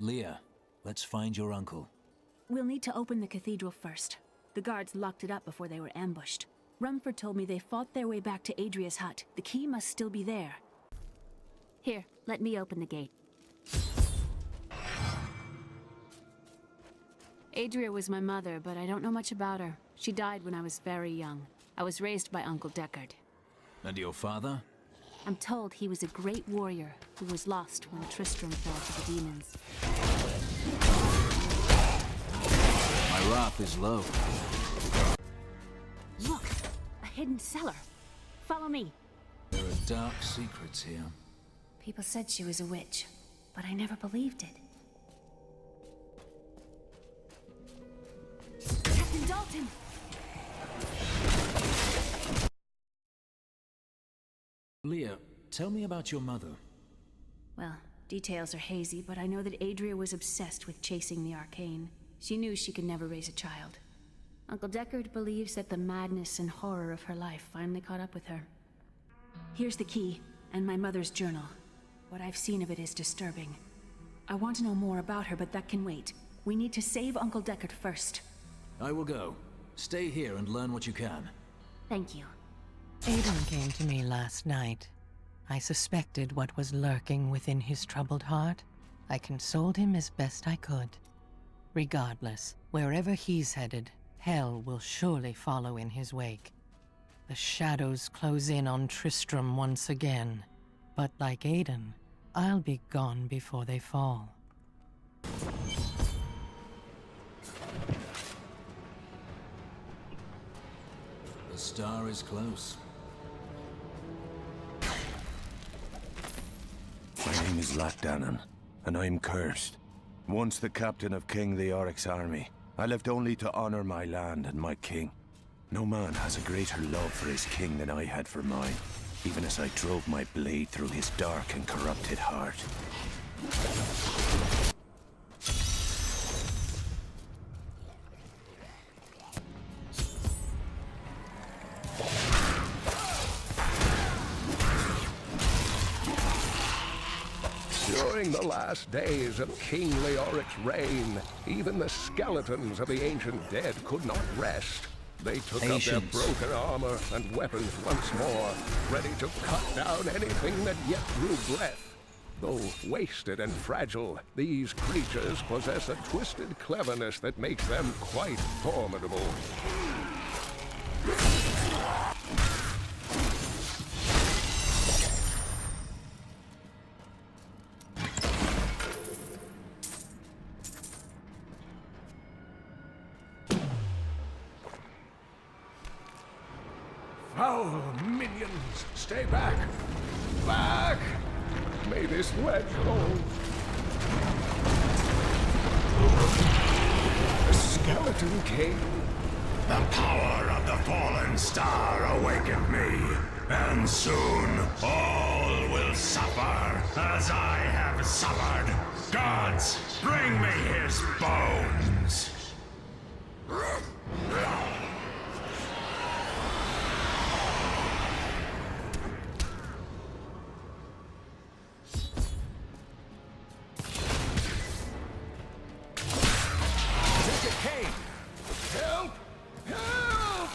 Leah, let's find your uncle. We'll need to open the cathedral first. The guards locked it up before they were ambushed. Rumford told me they fought their way back to Adria's hut. The key must still be there. Here, let me open the gate. Adria was my mother, but I don't know much about her. She died when I was very young. I was raised by Uncle Deckard. And your father? I'm told he was a great warrior who was lost when Tristram fell to the demons. My wrath is low. Look! A hidden cellar. Follow me. There are dark secrets here. People said she was a witch, but I never believed it. Captain Dalton! Leah, tell me about your mother. Well, details are hazy, but I know that Adria was obsessed with chasing the arcane. She knew she could never raise a child. Uncle Deckard believes that the madness and horror of her life finally caught up with her. Here's the key, and my mother's journal. What I've seen of it is disturbing. I want to know more about her, but that can wait. We need to save Uncle Deckard first. I will go. Stay here and learn what you can. Thank you. Aiden came to me last night. I suspected what was lurking within his troubled heart. I consoled him as best I could. Regardless, wherever he's headed, hell will surely follow in his wake. The shadows close in on Tristram once again. But like Aiden, I'll be gone before they fall. The star is close. My name is Latdanan, and I'm cursed. Once the captain of King Leoric's army, I lived only to honor my land and my king. No man has a greater love for his king than I had for mine, even as I drove my blade through his dark and corrupted heart. During the last days of King Leoric's reign, even the skeletons of the ancient dead could not rest. They took up their broken armor and weapons once more, ready to cut down anything that yet drew breath. Though wasted and fragile, these creatures possess a twisted cleverness that makes them quite formidable. Foul minions, stay back! Back! May this wedge hold. The Skeleton King. The power of the fallen star awakened me, and soon all will suffer as I have suffered. Gods, bring me his bones! Help! Help!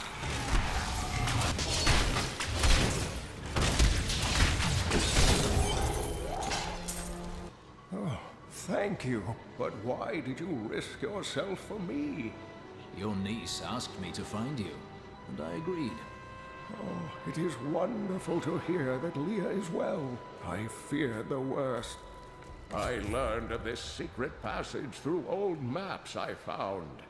Oh, thank you. But why did you risk yourself for me? Your niece asked me to find you, and I agreed. Oh, it is wonderful to hear that Leah is well. I feared the worst. I learned of this secret passage through old maps I found.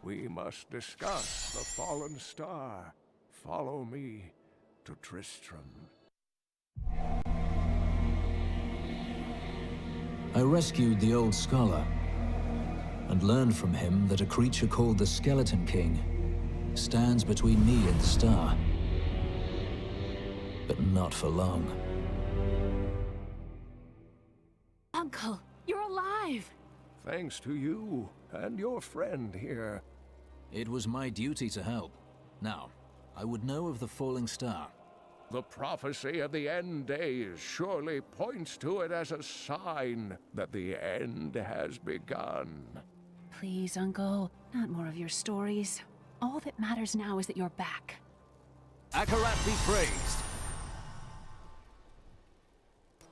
We must discuss the fallen star. Follow me to Tristram. I rescued the old scholar, and learned from him that a creature called the Skeleton King stands between me and the star. But not for long. Uncle, you're alive! Thanks to you and your friend here. It was my duty to help. Now, I would know of the falling star. The prophecy of the end days surely points to it as a sign that the end has begun. Please, Uncle, not more of your stories. All that matters now is that you're back. Akarat be praised!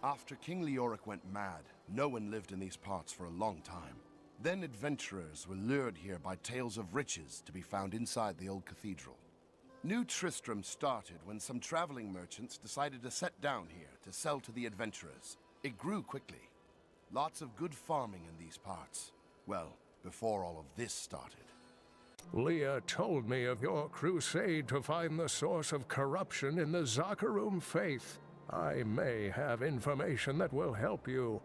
After King Leoric went mad, no one lived in these parts for a long time. Then adventurers were lured here by tales of riches to be found inside the old cathedral. New Tristram started when some traveling merchants decided to set down here to sell to the adventurers. It grew quickly. Lots of good farming in these parts. Well, before all of this started. Leah told me of your crusade to find the source of corruption in the Zakarum faith. I may have information that will help you.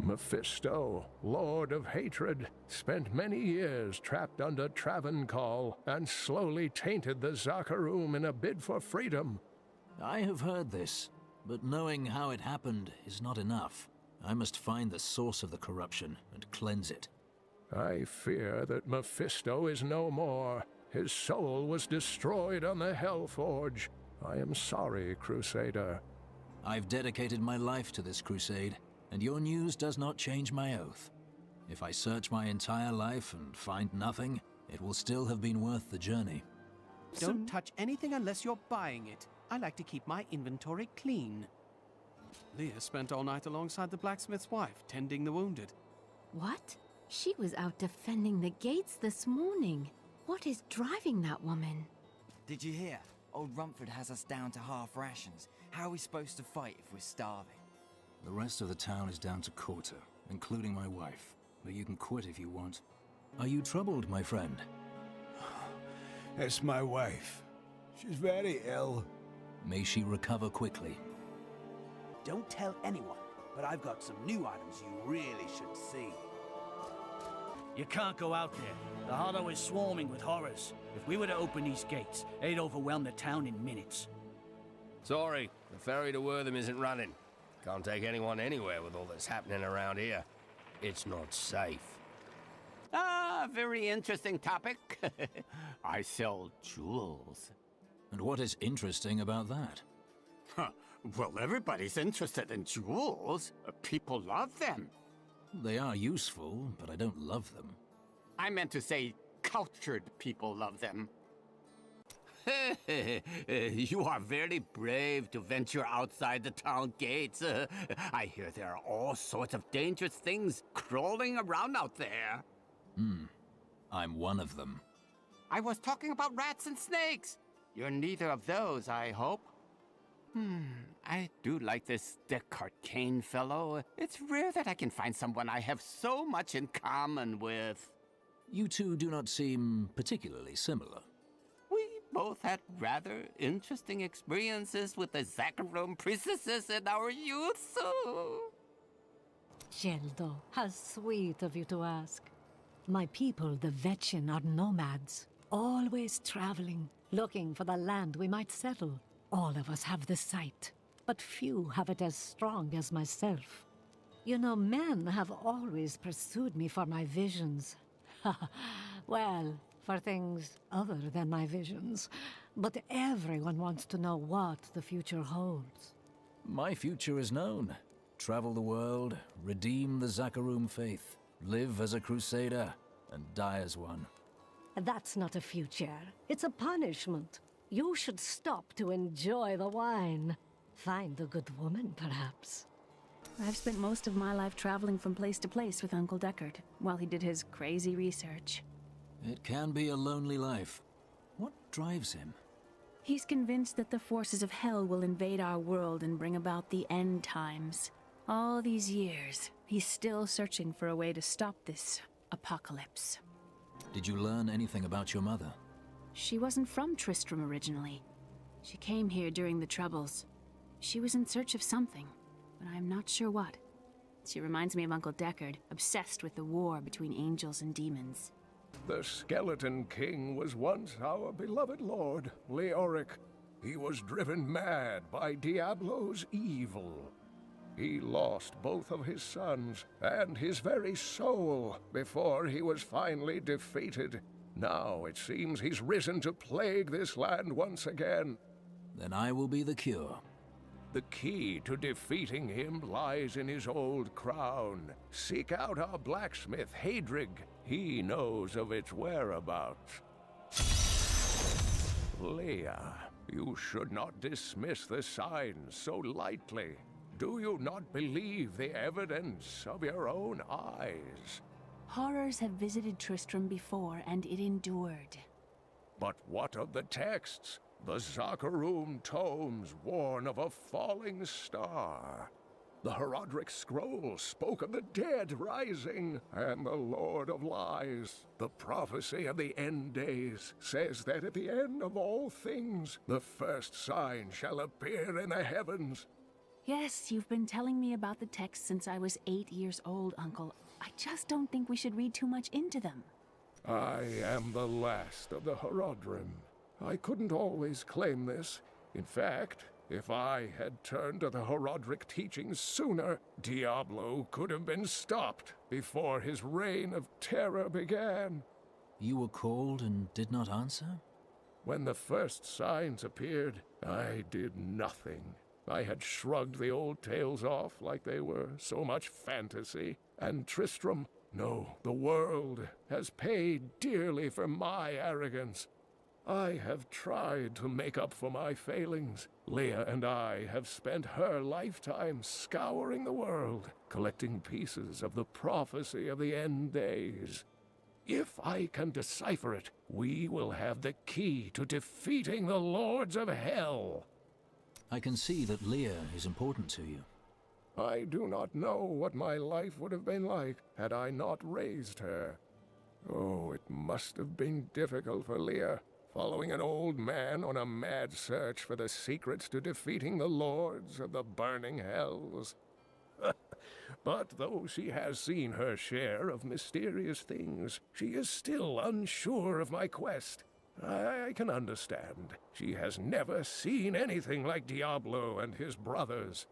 Mephisto, Lord of Hatred, spent many years trapped under Travancore and slowly tainted the Zakarum in a bid for freedom. I have heard this, but knowing how it happened is not enough. I must find the source of the corruption and cleanse it. I fear that Mephisto is no more. His soul was destroyed on the Hellforge. I am sorry, Crusader. I've dedicated my life to this crusade, and your news does not change my oath. If I search my entire life and find nothing, it will still have been worth the journey. Don't touch anything unless you're buying it. I like to keep my inventory clean. Leah spent all night alongside the blacksmith's wife, tending the wounded. What? She was out defending the gates this morning. What is driving that woman? Did you hear? Old Rumford has us down to half rations. How are we supposed to fight if we're starving? The rest of the town is down to quarter, including my wife. But you can quit if you want. Are you troubled, my friend? It's my wife. She's very ill. May she recover quickly. Don't tell anyone, but I've got some new items you really should see. You can't go out there. The Hollow is swarming with horrors. If we were to open these gates, they'd overwhelm the town in minutes. Sorry, the ferry to Wortham isn't running. Can't take anyone anywhere with all that's happening around here. It's not safe. Ah, very interesting topic. I sell jewels. And what is interesting about that? Huh. Well, everybody's interested in jewels. People love them. They are useful, but I don't love them. I meant to say cultured people love them. You are very brave to venture outside the town gates. I hear there are all sorts of dangerous things crawling around out there. I'm one of them. I was talking about rats and snakes. You're neither of those, I hope. I do like this Descartes Kane fellow. It's rare that I can find someone I have so much in common with. You two do not seem particularly similar. We both had rather interesting experiences with the Zakarum priestesses in our youth, so... Geldo, how sweet of you to ask. My people, the Vetchin, are nomads, always traveling, looking for the land we might settle. All of us have the sight, but few have it as strong as myself. You know, men have always pursued me for my visions. Well, for things other than my visions. But everyone wants to know what the future holds. My future is known. Travel the world, redeem the Zakarum faith, live as a crusader, and die as one. That's not a future. It's a punishment. You should stop to enjoy the wine. Find a good woman, perhaps. I've spent most of my life traveling from place to place with Uncle Deckard, while he did his crazy research. It can be a lonely life. What drives him? He's convinced that the forces of hell will invade our world and bring about the end times. All these years, he's still searching for a way to stop this apocalypse. Did you learn anything about your mother? She wasn't from Tristram originally. She came here during the Troubles. She was in search of something, but I'm not sure what. She reminds me of Uncle Deckard, obsessed with the war between angels and demons. The Skeleton King was once our beloved lord, Leoric. He was driven mad by Diablo's evil. He lost both of his sons and his very soul before he was finally defeated. Now it seems he's risen to plague this land once again. Then I will be the cure. The key to defeating him lies in his old crown. Seek out our blacksmith, Hadrig. He knows of its whereabouts. Leah, you should not dismiss the signs so lightly. Do you not believe the evidence of your own eyes? Horrors have visited Tristram before, and it endured. But what of the texts? The Zakharum tomes warn of a falling star. The Herodric scroll spoke of the dead rising, and the Lord of Lies, the prophecy of the end days, says that at the end of all things, the first sign shall appear in the heavens. Yes, you've been telling me about the texts since I was 8 years old, Uncle. I just don't think we should read too much into them. I am the last of the Herodrim. I couldn't always claim this. In fact, if I had turned to the Herodric teachings sooner, Diablo could have been stopped before his reign of terror began. You were called and did not answer? When the first signs appeared, I did nothing. I had shrugged the old tales off like they were so much fantasy, and Tristram, no, the world, has paid dearly for my arrogance. I have tried to make up for my failings. Leah and I have spent her lifetime scouring the world, collecting pieces of the prophecy of the end days. If I can decipher it, we will have the key to defeating the Lords of Hell. I can see that Leah is important to you. I do not know what my life would have been like had I not raised her. Oh, it must have been difficult for Leah, following an old man on a mad search for the secrets to defeating the Lords of the Burning Hells. But though she has seen her share of mysterious things, she is still unsure of my quest. I can understand. She has never seen anything like Diablo and his brothers.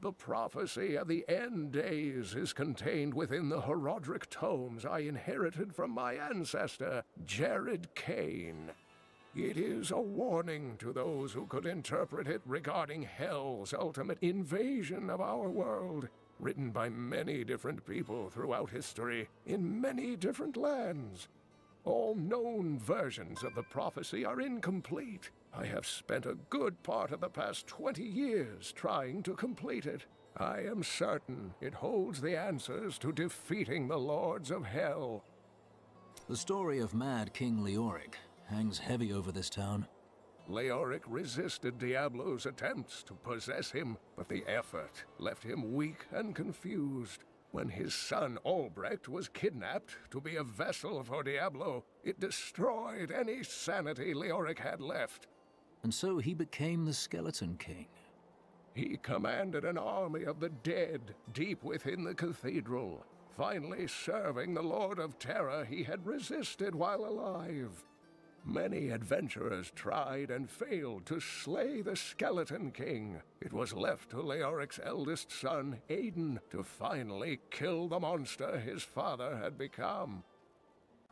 The prophecy of the end days is contained within the Herodric tomes I inherited from my ancestor, Jared Kane. It is a warning to those who could interpret it regarding Hell's ultimate invasion of our world, written by many different people throughout history, in many different lands. All known versions of the prophecy are incomplete. I have spent a good part of the past 20 years trying to complete it. I am certain it holds the answers to defeating the Lords of Hell. The story of Mad King Leoric hangs heavy over this town. Leoric resisted Diablo's attempts to possess him, but the effort left him weak and confused. When his son Albrecht was kidnapped to be a vessel for Diablo, it destroyed any sanity Leoric had left. And so he became the Skeleton King. He commanded an army of the dead deep within the cathedral, finally serving the Lord of Terror he had resisted while alive. Many adventurers tried and failed to slay the Skeleton King. It was left to Leoric's eldest son, Aiden, to finally kill the monster his father had become.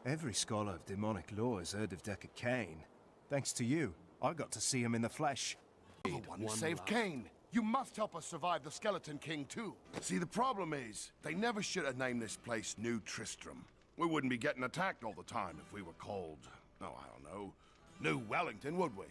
Every scholar of demonic lore has heard of Deckard Cain. Thanks to you, I got to see him in the flesh. The one who saved Cain. You must help us survive the Skeleton King, too. See, the problem is, they never should have named this place New Tristram. We wouldn't be getting attacked all the time if we were called, oh, I don't know, New Wellington, would we?